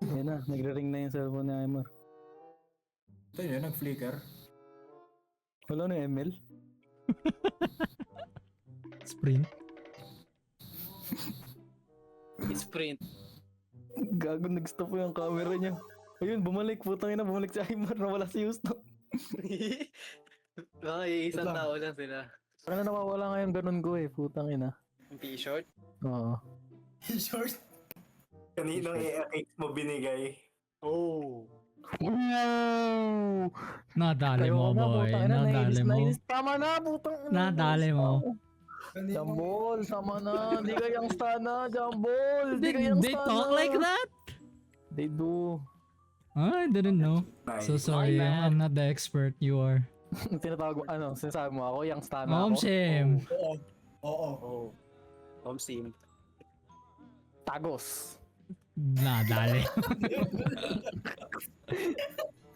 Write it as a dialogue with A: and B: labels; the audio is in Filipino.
A: Yan na, nagre-ring na yung cellphone ni Aymar.
B: Ito yun, nag-flicker.
A: Wala na ML?
C: Sprint.
D: Sprint.
A: Gago, nag-stop yung camera niya. Ayun, bumalik. Putang ina, bumalik si Aymar. Nawala si Houston.
D: Baka isang tao lang sila.
A: Ano nawawala ngayon ganun ko eh. Putang ina.
D: Yung t-shirt.
A: Oo.
B: Short.
E: Kaninong i-cake mo binigay?
D: Oh.
A: Ooh!
C: Nadali mo, boy. Nadali mo.
A: Tama na, putang ina.
C: Nadali mo.
A: Jambol, sama na. Di kayang stana, Jambol. Di kayang
C: They
A: stana.
C: talk like that?
A: They do.
C: I didn't know.
E: Nice.
C: So sorry, I'm not the expert. You are.
A: Tinatawag mo, ano, sinasabi mo ako, yung stana
C: Mom
A: ako.
C: Sim.
B: Oo.
D: Oh. Home sim.
A: Tagos.
C: Nadali.